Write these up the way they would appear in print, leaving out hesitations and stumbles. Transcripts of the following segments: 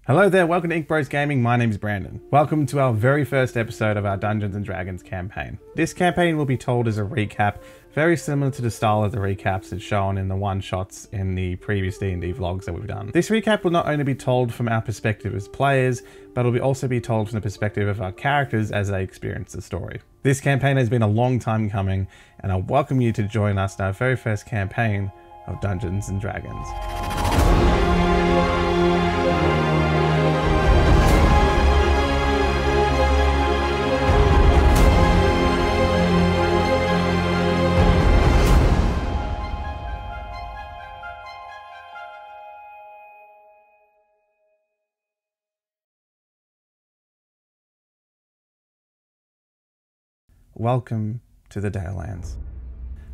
Hello there, welcome to Ink Bros Gaming, my name is Brandon. Welcome to our very first episode of our Dungeons & Dragons campaign. This campaign will be told as a recap, very similar to the style of the recaps that's shown in the one-shots in the previous D&D vlogs that we've done. This recap will not only be told from our perspective as players, but it will also be told from the perspective of our characters as they experience the story. This campaign has been a long time coming, and I welcome you to join us in our very first campaign of Dungeons & Dragons. Welcome to the Dalelands.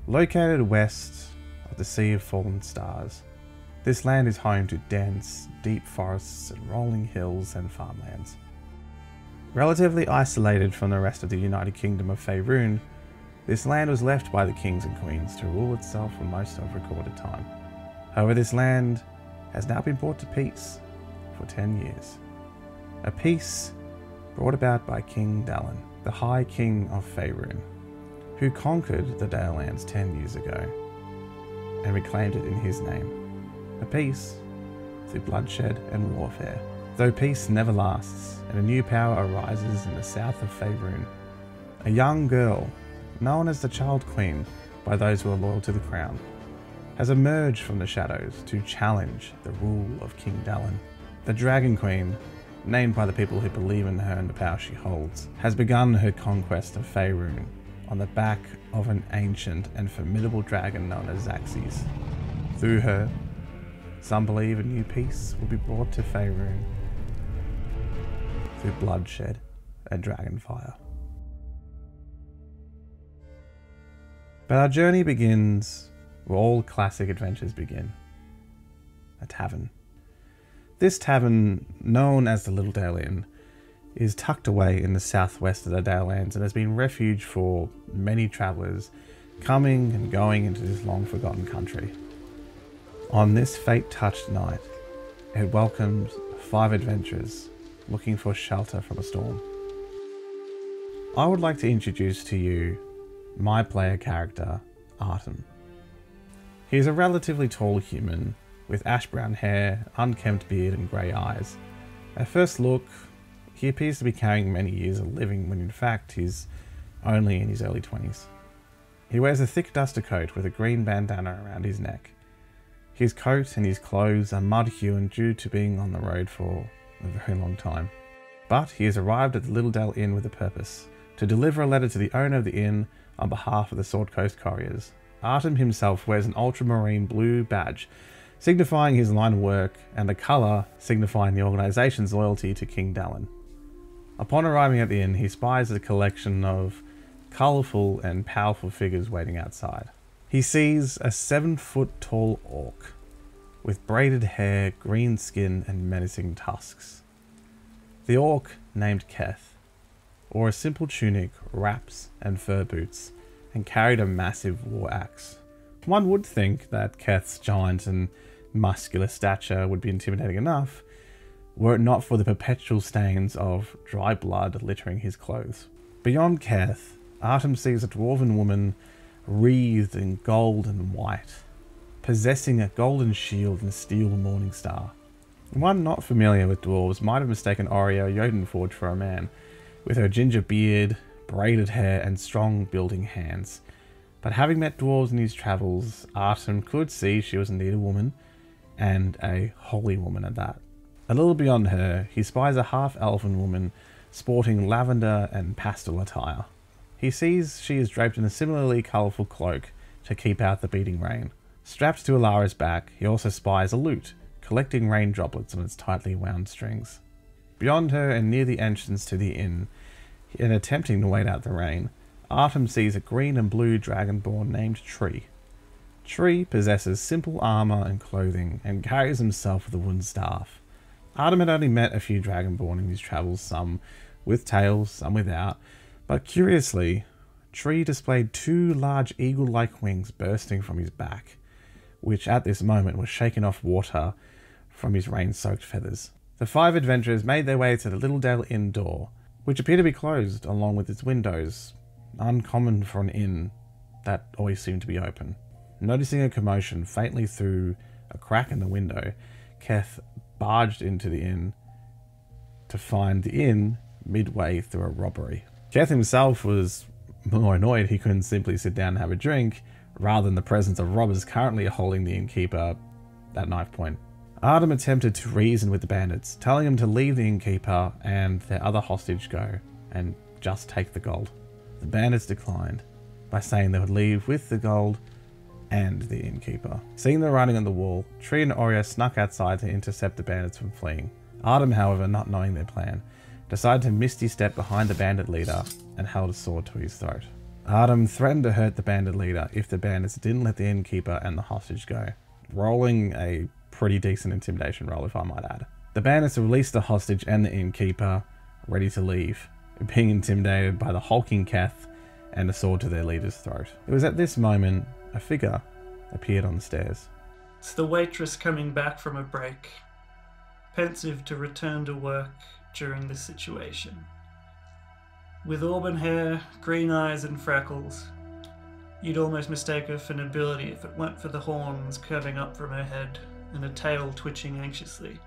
Located west of the Sea of Fallen Stars, this land is home to dense, deep forests and rolling hills and farmlands. Relatively isolated from the rest of the United Kingdom of Faerun, this land was left by the kings and queens to rule itself for most of recorded time. However, this land has now been brought to peace for 10 years. A peace brought about by King Dallin, the High King of Faerun, who conquered the Dalelands 10 years ago and reclaimed it in his name. A peace through bloodshed and warfare. Though peace never lasts and a new power arises in the south of Faerun, a young girl, known as the Child Queen by those who are loyal to the crown, has emerged from the shadows to challenge the rule of King Dallin. The Dragon Queen, named by the people who believe in her and the power she holds, has begun her conquest of Faerun on the back of an ancient and formidable dragon known as Xaxes. Through her, some believe a new peace will be brought to Faerun through bloodshed and dragonfire. But our journey begins where all classic adventures begin: a tavern. This tavern, known as the Little Dale Inn, is tucked away in the southwest of the Dalelands and has been refuge for many travellers coming and going into this long forgotten country. On this fate-touched night, it welcomes 5 adventurers looking for shelter from a storm. I would like to introduce to you my player character, Artem. He is a relatively tall human with ash brown hair, unkempt beard and grey eyes. At first look, he appears to be carrying many years of living when in fact he's only in his early 20s. He wears a thick duster coat with a green bandana around his neck. His coat and his clothes are mud-hewn due to being on the road for a very long time. But he has arrived at the Little Dale Inn with a purpose: to deliver a letter to the owner of the inn on behalf of the Sword Coast Couriers. Artem himself wears an ultramarine blue badge, signifying his line of work, and the colour signifying the organisation's loyalty to King Dallin. Upon arriving at the inn, he spies a collection of colourful and powerful figures waiting outside. He sees a 7-foot-tall orc with braided hair, green skin and menacing tusks. The orc, named Keth, wore a simple tunic, wraps and fur boots, and carried a massive war axe. One would think that Keth's giant and muscular stature would be intimidating enough, were it not for the perpetual stains of dry blood littering his clothes. Beyond Keth, Artem sees a dwarven woman wreathed in gold and white, possessing a golden shield and steel morning star. One not familiar with dwarves might have mistaken Oria Jotunforge for a man, with her ginger beard, braided hair and strong building hands. But having met dwarves in his travels, Artem could see she was indeed a woman, and a holy woman at that. A little beyond her, he spies a half-elven woman sporting lavender and pastel attire. He sees she is draped in a similarly colourful cloak to keep out the beating rain. Strapped to Alara's back, he also spies a lute, collecting rain droplets on its tightly wound strings. Beyond her and near the entrance to the inn, and attempting to wait out the rain, Artem sees a green and blue dragonborn named Tree. Tree possesses simple armour and clothing and carries himself with a wooden staff. Artem had only met a few dragonborn in his travels, some with tails, some without, but curiously, Tree displayed 2 large eagle-like wings bursting from his back, which at this moment was shaking off water from his rain-soaked feathers. The 5 adventurers made their way to the Littledale Inn door, which appeared to be closed along with its windows, uncommon for an inn that always seemed to be open. Noticing a commotion faintly through a crack in the window, Keth barged into the inn to find the inn midway through a robbery. Keth himself was more annoyed he couldn't simply sit down and have a drink, rather than the presence of robbers currently holding the innkeeper at knife point. Artem attempted to reason with the bandits, telling him to leave the innkeeper and their other hostage go, and just take the gold. The bandits declined, by saying they would leave with the gold and the innkeeper. Seeing the writing on the wall, Tree and Oreo snuck outside to intercept the bandits from fleeing. Artem, however, not knowing their plan, decided to misty step behind the bandit leader and held a sword to his throat. Artem threatened to hurt the bandit leader if the bandits didn't let the innkeeper and the hostage go, rolling a pretty decent intimidation roll, if I might add. The bandits released the hostage and the innkeeper, ready to leave, being intimidated by the hulking Keth and a sword to their leader's throat. It was at this moment a figure appeared on the stairs. It's the waitress coming back from a break, pensive to return to work during this situation. With auburn hair, green eyes and freckles, you'd almost mistake her for nobility if it weren't for the horns curving up from her head and a tail twitching anxiously.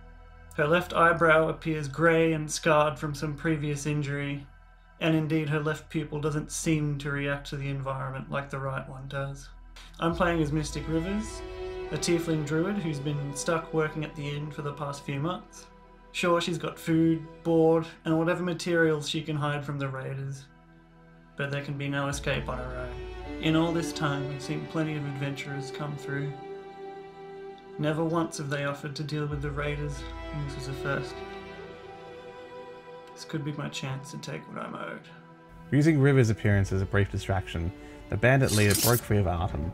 Her left eyebrow appears grey and scarred from some previous injury, and indeed her left pupil doesn't seem to react to the environment like the right one does. I'm playing as Mystic Rivers, a tiefling druid who's been stuck working at the inn for the past few months. Sure, she's got food, board, and whatever materials she can hide from the raiders, but there can be no escape on her own. In all this time, we've seen plenty of adventurers come through. Never once have they offered to deal with the raiders, and this was a first. This could be my chance to take what I'm owed. Using River's appearance as a brief distraction, the bandit leader broke free of Artem,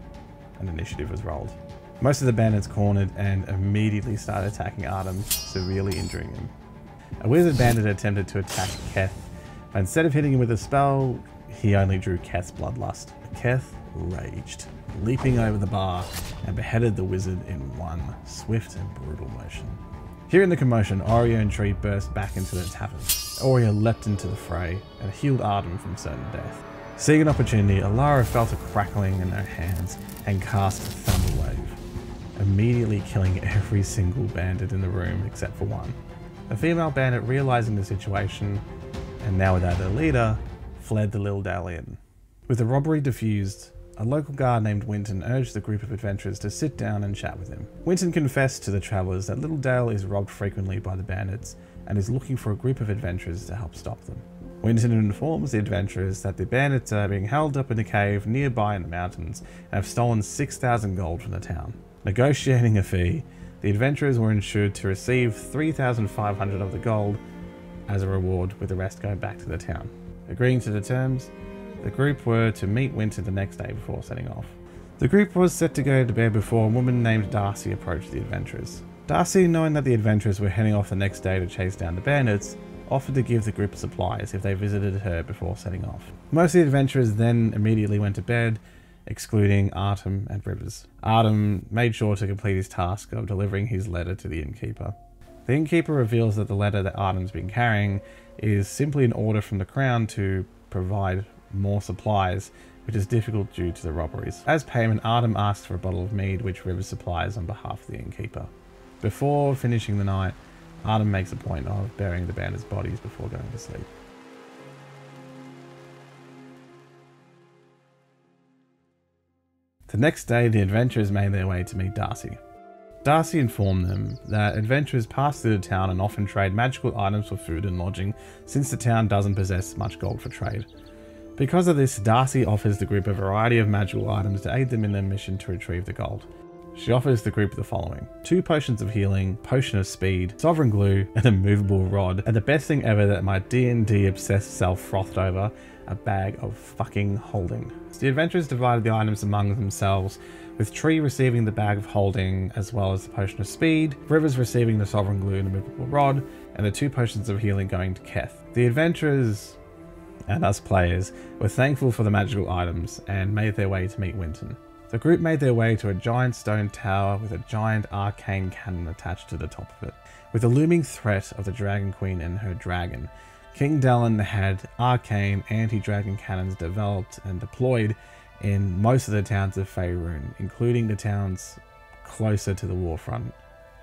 and initiative was rolled. Most of the bandits cornered and immediately started attacking Artem, severely injuring him. A wizard bandit attempted to attack Keth, but instead of hitting him with a spell, he only drew Keth's bloodlust. Keth raged, leaping over the bar, and beheaded the wizard in one swift and brutal motion. Hearing the commotion, Oreo and Tree burst back into the tavern. Oreo leapt into the fray and healed Artem from certain death. Seeing an opportunity, Alara felt a crackling in her hands and cast Thunder Wave, immediately killing every single bandit in the room except for one. The female bandit, realizing the situation, and now without their leader, fled the Littledale Inn. With the robbery defused, a local guard named Winton urged the group of adventurers to sit down and chat with him. Winton confessed to the travellers that Littledale is robbed frequently by the bandits and is looking for a group of adventurers to help stop them. Winton informs the adventurers that the bandits are being held up in a cave nearby in the mountains and have stolen 6,000 gold from the town. Negotiating a fee, the adventurers were ensured to receive 3,500 of the gold as a reward, with the rest going back to the town. Agreeing to the terms, the group were to meet Winton the next day before setting off. The group was set to go to bed before a woman named Darcy approached the adventurers. Darcy, knowing that the adventurers were heading off the next day to chase down the bandits, offered to give the group supplies if they visited her before setting off. Most of the adventurers then immediately went to bed, excluding Artem and Rivers. Artem made sure to complete his task of delivering his letter to the innkeeper. The innkeeper reveals that the letter that Artem's been carrying is simply an order from the crown to provide more supplies, which is difficult due to the robberies. As payment, Artem asks for a bottle of mead, which Rivers supplies on behalf of the innkeeper. Before finishing the night, Artem makes a point of burying the bandits' bodies before going to sleep. The next day, the adventurers made their way to meet Darcy. Darcy informed them that adventurers pass through the town and often trade magical items for food and lodging, since the town doesn't possess much gold for trade. Because of this, Darcy offers the group a variety of magical items to aid them in their mission to retrieve the gold. She offers the group the following: 2 potions of healing, potion of speed, sovereign glue, and a movable rod, and the best thing ever that my D&D obsessed self frothed over, a bag of fucking holding. The adventurers divided the items among themselves, with Tree receiving the bag of holding as well as the potion of speed, Rivers receiving the sovereign glue and the movable rod, and the 2 potions of healing going to Keth. The adventurers and us players were thankful for the magical items and made their way to meet Winton. The group made their way to a giant stone tower with a giant arcane cannon attached to the top of it. With the looming threat of the Dragon Queen and her dragon, King Dallin had arcane anti-dragon cannons developed and deployed in most of the towns of Faerun, including the towns closer to the warfront.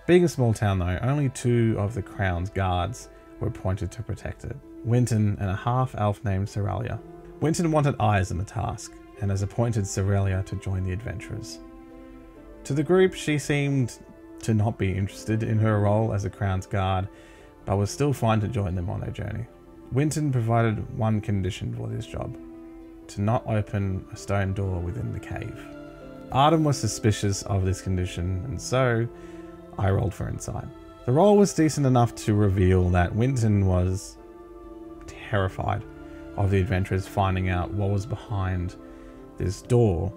Being a small town though, only 2 of the Crown's guards were appointed to protect it, Winton and a half-elf named Soralia. Winton wanted eyes on the task, and has appointed Soralia to join the adventurers. To the group, she seemed to not be interested in her role as a Crown's guard, but was still fine to join them on their journey. Winton provided one condition for this job: to not open a stone door within the cave. Artem was suspicious of this condition, and so I rolled for insight. The roll was decent enough to reveal that Winton was terrified of the adventurers finding out what was behind this door,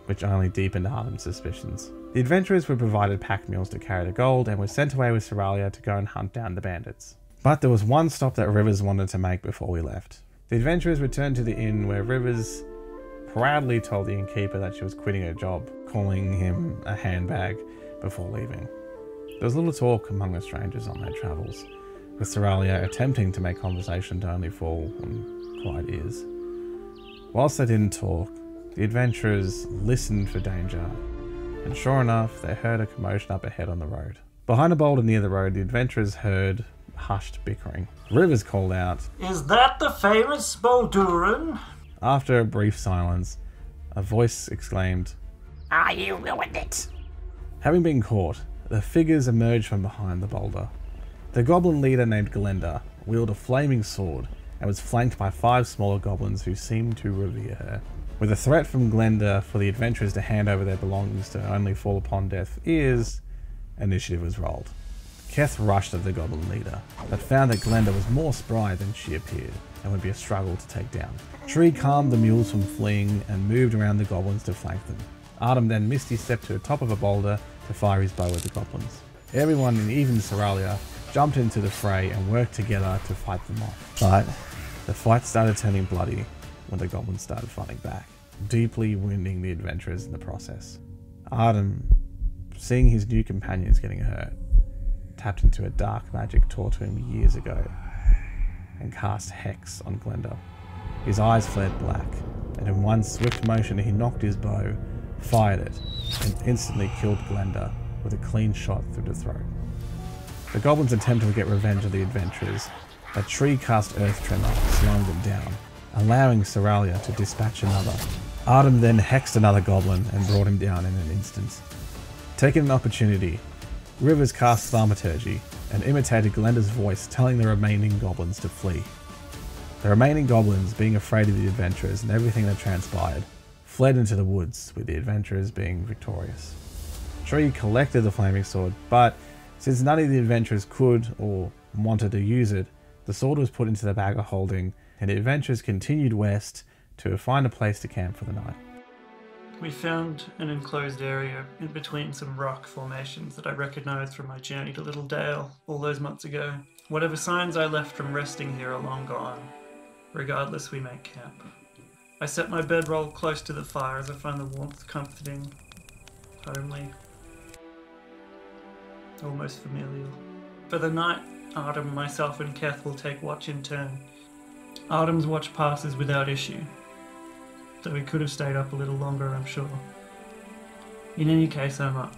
which only deepened Artem's suspicions. The adventurers were provided pack mules to carry the gold and were sent away with Soralia to go and hunt down the bandits. But there was one stop that Rivers wanted to make before we left. The adventurers returned to the inn where Rivers proudly told the innkeeper that she was quitting her job, calling him a handbag before leaving. There was little talk among the strangers on their travels, with Soralia attempting to make conversation to only fall on quiet ears. Whilst they didn't talk, the adventurers listened for danger, and sure enough, they heard a commotion up ahead on the road. Behind a boulder near the road, the adventurers heard hushed bickering. Rivers called out, "Is that the famous Bolduran?" After a brief silence, a voice exclaimed, "Ah, you ruined it!" Having been caught, the figures emerged from behind the boulder. The goblin leader named Glenda wielded a flaming sword and was flanked by 5 smaller goblins who seemed to revere her. With a threat from Glenda for the adventurers to hand over their belongings to only fall upon deaf ears, initiative was rolled. Keth rushed at the goblin leader, but found that Glenda was more spry than she appeared and would be a struggle to take down. Tree calmed the mules from fleeing and moved around the goblins to flank them. Artem then misty stepped to the top of a boulder to fire his bow at the goblins. Everyone, and even Soralia, jumped into the fray and worked together to fight them off. But the fight started turning bloody when the goblins started fighting back, deeply wounding the adventurers in the process. Artem, seeing his new companions getting hurt, tapped into a dark magic taught to him years ago and cast Hex on Glenda. His eyes flared black, and in one swift motion he knocked his bow, fired it, and instantly killed Glenda with a clean shot through the throat. The goblins attempted to get revenge on the adventurers, but Tree cast Earth Tremor, slowing them down, allowing Soralia to dispatch another. Artem then hexed another goblin and brought him down in an instant. Taking an opportunity, Rivers cast Thaumaturgy and imitated Glenda's voice, telling the remaining goblins to flee. The remaining goblins, being afraid of the adventurers and everything that transpired, fled into the woods, with the adventurers being victorious. Tree collected the flaming sword, but since none of the adventurers could or wanted to use it, the sword was put into the bag of holding, and the adventurers continued west to find a place to camp for the night. We found an enclosed area in between some rock formations that I recognised from my journey to Little Dale all those months ago. Whatever signs I left from resting here are long gone. Regardless, we make camp. I set my bedroll close to the fire as I find the warmth comforting, homely, almost familial. For the night, Artem, myself and Keth will take watch in turn. Artem's watch passes without issue, though he could have stayed up a little longer, I'm sure. In any case, I'm up.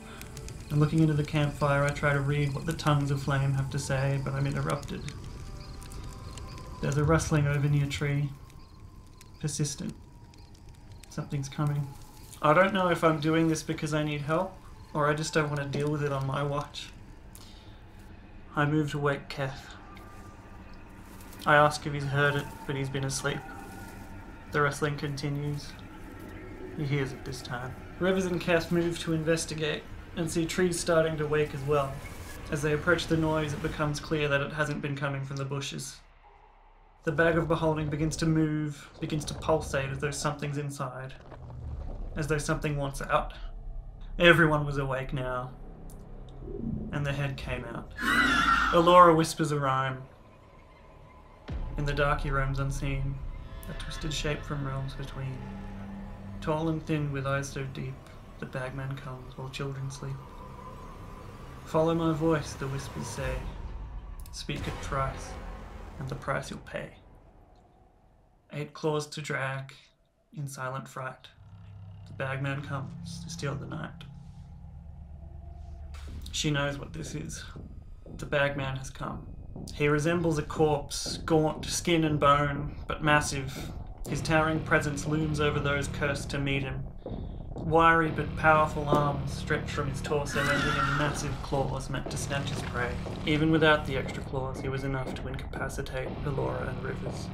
And looking into the campfire, I try to read what the tongues of flame have to say, but I'm interrupted. There's a rustling over near tree. Persistent. Something's coming. I don't know if I'm doing this because I need help, or I just don't want to deal with it on my watch. I move to wake Keth. I ask if he's heard it, but he's been asleep. The rustling continues. He hears it this time. Rivers and Keth move to investigate and see trees starting to wake as well. As they approach the noise, it becomes clear that it hasn't been coming from the bushes. The bag of beholding begins to move, begins to pulsate as though something's inside. As though something wants out. Everyone was awake now. And the head came out. Alora whispers a rhyme. In the dark he roams unseen, a twisted shape from realms between. Tall and thin with eyes so deep, the Bagman comes while children sleep. Follow my voice, the whispers say. Speak it thrice, and the price you'll pay. 8 claws to drag, in silent fright. The Bagman comes to steal the night. She knows what this is. The Bagman has come. He resembles a corpse, gaunt, skin and bone, but massive. His towering presence looms over those cursed to meet him. Wiry but powerful arms stretch from his torso, ending in massive claws meant to snatch his prey. Even without the extra claws, he was enough to incapacitate Elora and Rivers.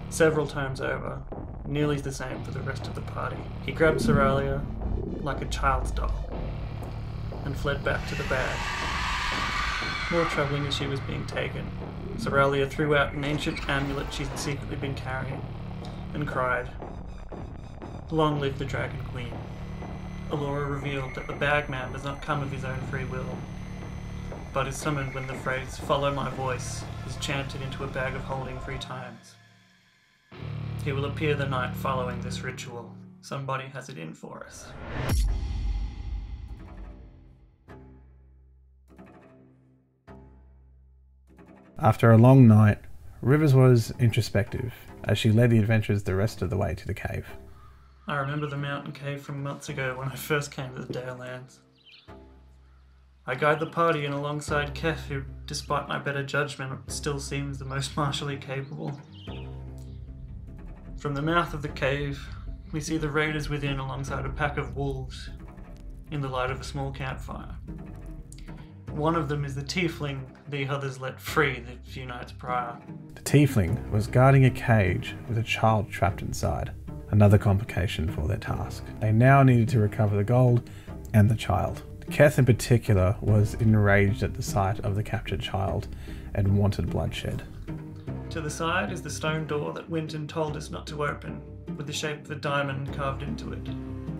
Several times over, nearly the same for the rest of the party. He grabbed Soralia like a child's doll and fled back to the bag. More troubling as she was being taken, Soralia threw out an ancient amulet she'd secretly been carrying and cried, "Long live the Dragon Queen." Elora revealed that the Bagman does not come of his own free will, but is summoned when the phrase, "Follow my voice," is chanted into a bag of holding 3 times. He will appear the night following this ritual. Somebody has it in for us. After a long night, Rivers was introspective as she led the adventurers the rest of the way to the cave. I remember the mountain cave from months ago when I first came to the Dalelands. I guide the party in alongside Kef, who, despite my better judgment, still seems the most martially capable. From the mouth of the cave, we see the raiders within alongside a pack of wolves in the light of a small campfire. One of them is the tiefling the others let free the few nights prior. The tiefling was guarding a cage with a child trapped inside, another complication for their task. They now needed to recover the gold and the child. Keth in particular was enraged at the sight of the captured child and wanted bloodshed. To the side is the stone door that Winton told us not to open, with the shape of a diamond carved into it.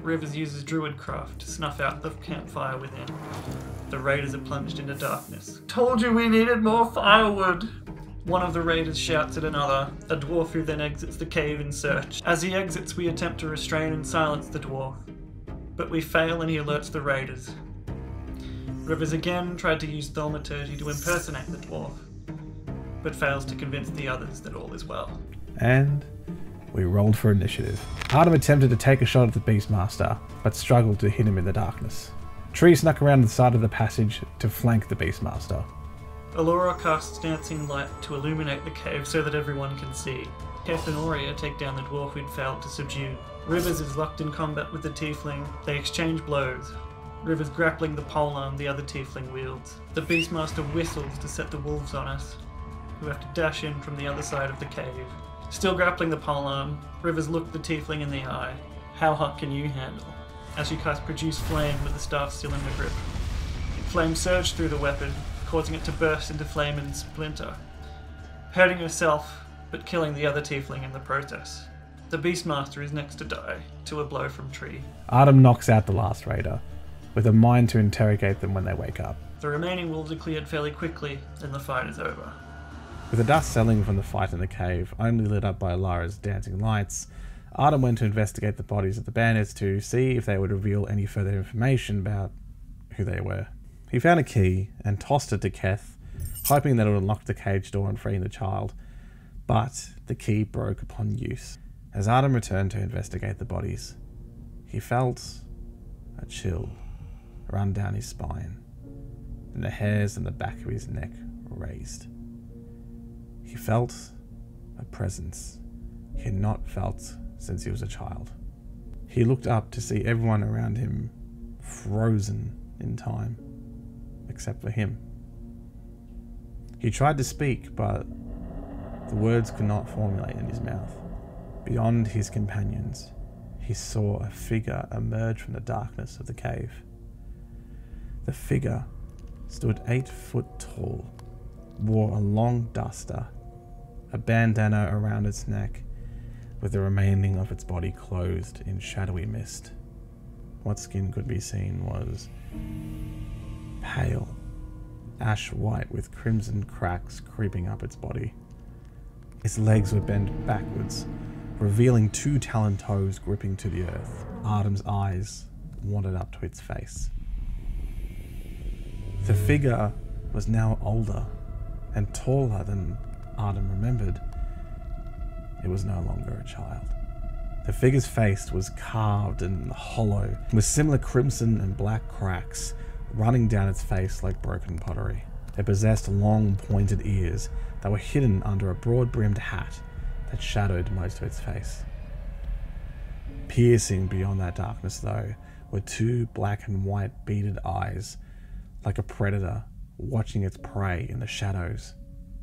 Rivers uses druidcraft to snuff out the campfire within. The raiders are plunged into darkness. "Told you we needed more firewood!" One of the raiders shouts at another, a dwarf who then exits the cave in search. As he exits, we attempt to restrain and silence the dwarf, but we fail and he alerts the raiders. Rivers again tried to use thaumaturgy to impersonate the dwarf, but fails to convince the others that all is well. And we rolled for initiative. Artem attempted to take a shot at the Beastmaster, but struggled to hit him in the darkness. Tree snuck around the side of the passage to flank the Beastmaster. Elora casts dancing light to illuminate the cave so that everyone can see. Keth and Aurea take down the dwarf we'd failed to subdue. Rivers is locked in combat with the tiefling. They exchange blows. Rivers grappling the polearm the other tiefling wields. The Beastmaster whistles to set the wolves on us, who have to dash in from the other side of the cave. Still grappling the polearm, Rivers looked the tiefling in the eye. "How hot can you handle?" as she casts Produce Flame with the staff still in her grip. Flame surged through the weapon, causing it to burst into flame and splinter, hurting herself but killing the other tiefling in the process. The Beastmaster is next to die to a blow from Tree. Artem knocks out the last raider, with a mind to interrogate them when they wake up. The remaining wolves are cleared fairly quickly, and the fight is over. With the dust settling from the fight in the cave, only lit up by Lara's dancing lights, Artem went to investigate the bodies of the bandits to see if they would reveal any further information about who they were. He found a key and tossed it to Keth, hoping that it would unlock the cage door and free the child, but the key broke upon use. As Artem returned to investigate the bodies, he felt a chill run down his spine, and the hairs on the back of his neck raised. He felt a presence he had not felt since he was a child. He looked up to see everyone around him frozen in time, except for him. He tried to speak, but the words could not formulate in his mouth. Beyond his companions, he saw a figure emerge from the darkness of the cave. The figure stood 8 foot tall, wore a long duster, a bandana around its neck, with the remaining of its body closed in shadowy mist. What skin could be seen was pale, ash white with crimson cracks creeping up its body. Its legs were bent backwards, revealing 2 taloned toes gripping to the earth. Artem's eyes wandered up to its face. The figure was now older and taller than Artem remembered. It was no longer a child. The figure's face was carved and hollow, with similar crimson and black cracks running down its face like broken pottery. It possessed long, pointed ears that were hidden under a broad-brimmed hat that shadowed most of its face. Piercing beyond that darkness, though, were 2 black and white beaded eyes, like a predator watching its prey in the shadows,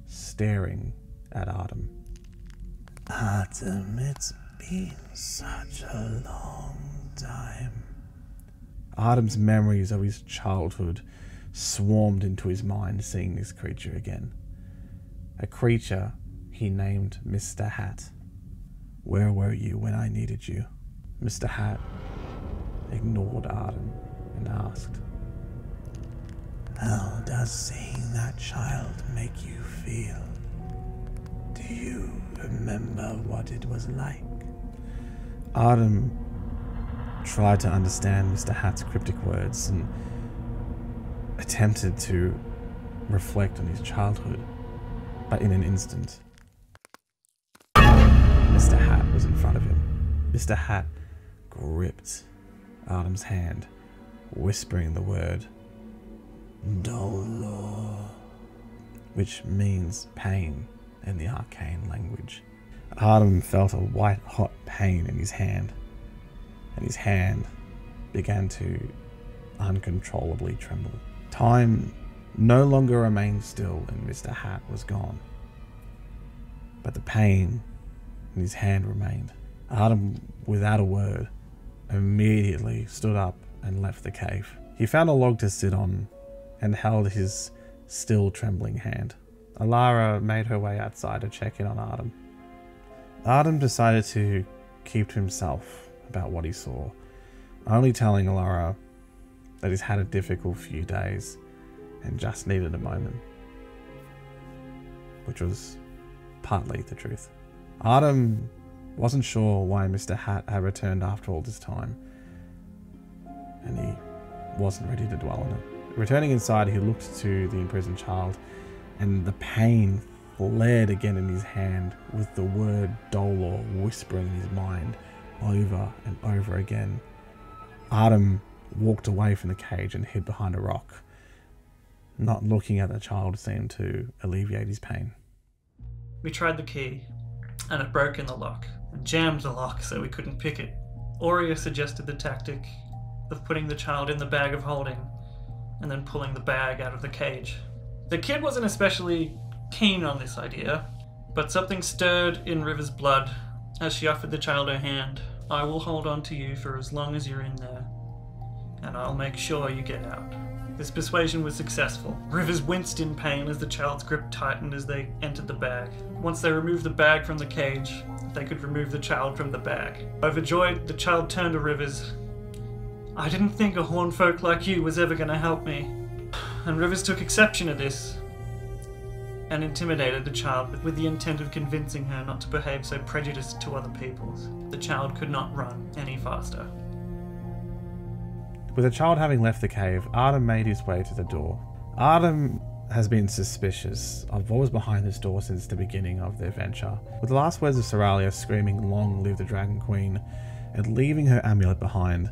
staring at Artem. Artem, it's been such a long time. Artem's memories of his childhood swarmed into his mind seeing this creature again. A creature he named Mr. Hat. Where were you when I needed you? Mr. Hat ignored Artem and asked, how does seeing that child make you feel? Do you remember what it was like? Artem tried to understand Mr. Hat's cryptic words and attempted to reflect on his childhood, but in an instant, Mr. Hat was in front of him. Mr. Hat gripped Artem's hand, whispering the word Dolor, which means pain in the arcane language. Artem felt a white-hot pain in his hand, and his hand began to uncontrollably tremble. Time no longer remained still, and Mr. Hat was gone. But the pain in his hand remained. Artem, without a word, immediately stood up and left the cave. He found a log to sit on and held his still trembling hand. Alara made her way outside to check in on Artem. Artem decided to keep to himself about what he saw, only telling Alara that he's had a difficult few days and just needed a moment, which was partly the truth. Artem wasn't sure why Mr. Hat had returned after all this time, and he wasn't ready to dwell on it. Returning inside, he looked to the imprisoned child, and the pain flared again in his hand, with the word Dolor whispering in his mind over and over again. Artem walked away from the cage and hid behind a rock. Not looking at the child seemed to alleviate his pain. We tried the key, and it broke in the lock, and jammed the lock so we couldn't pick it. Aurea suggested the tactic of putting the child in the bag of holding, and then pulling the bag out of the cage. The kid wasn't especially keen on this idea, but something stirred in River's blood as she offered the child her hand. I will hold on to you for as long as you're in there, and I'll make sure you get out. This persuasion was successful. Rivers winced in pain as the child's grip tightened as they entered the bag. Once they removed the bag from the cage, they could remove the child from the bag. Overjoyed, the child turned to Rivers. I didn't think a horn folk like you was ever going to help me. And Rivers took exception to this and intimidated the child with the intent of convincing her not to behave so prejudiced to other peoples. The child could not run any faster. With the child having left the cave, Artem made his way to the door. Artem has been suspicious of what was behind this door since the beginning of their venture. With the last words of Seralia screaming "Long live the Dragon Queen" and leaving her amulet behind,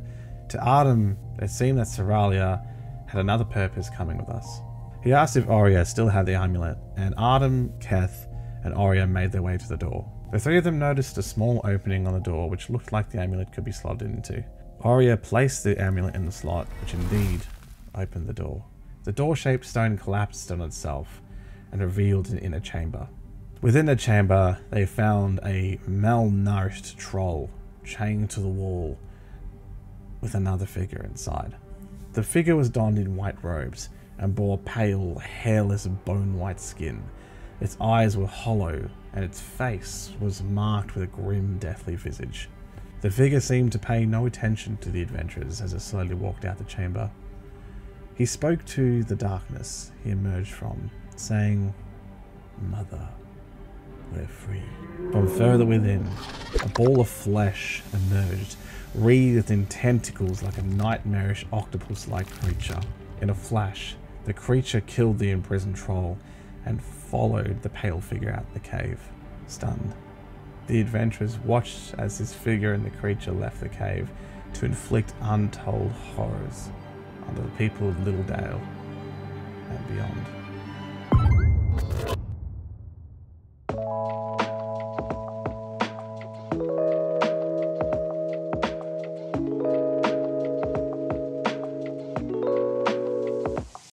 to Artem it seemed that Seralia had another purpose coming with us. He asked if Aurea still had the amulet, and Artem, Keth, and Aurea made their way to the door. The three of them noticed a small opening on the door which looked like the amulet could be slotted into. Aurea placed the amulet in the slot, which indeed opened the door. The door-shaped stone collapsed on itself and revealed an inner chamber. Within the chamber, they found a malnourished troll chained to the wall with another figure inside. The figure was donned in white robes and bore pale, hairless, bone-white skin. Its eyes were hollow, and its face was marked with a grim, deathly visage. The figure seemed to pay no attention to the adventurers as it slowly walked out the chamber. He spoke to the darkness he emerged from, saying, "Mother, we're free." From further within, A ball of flesh emerged, wreathed in tentacles like a nightmarish octopus-like creature. In a flash, the creature killed the imprisoned troll and followed the pale figure out the cave, stunned. The adventurers watched as this figure and the creature left the cave to inflict untold horrors on the people of Littledale and beyond.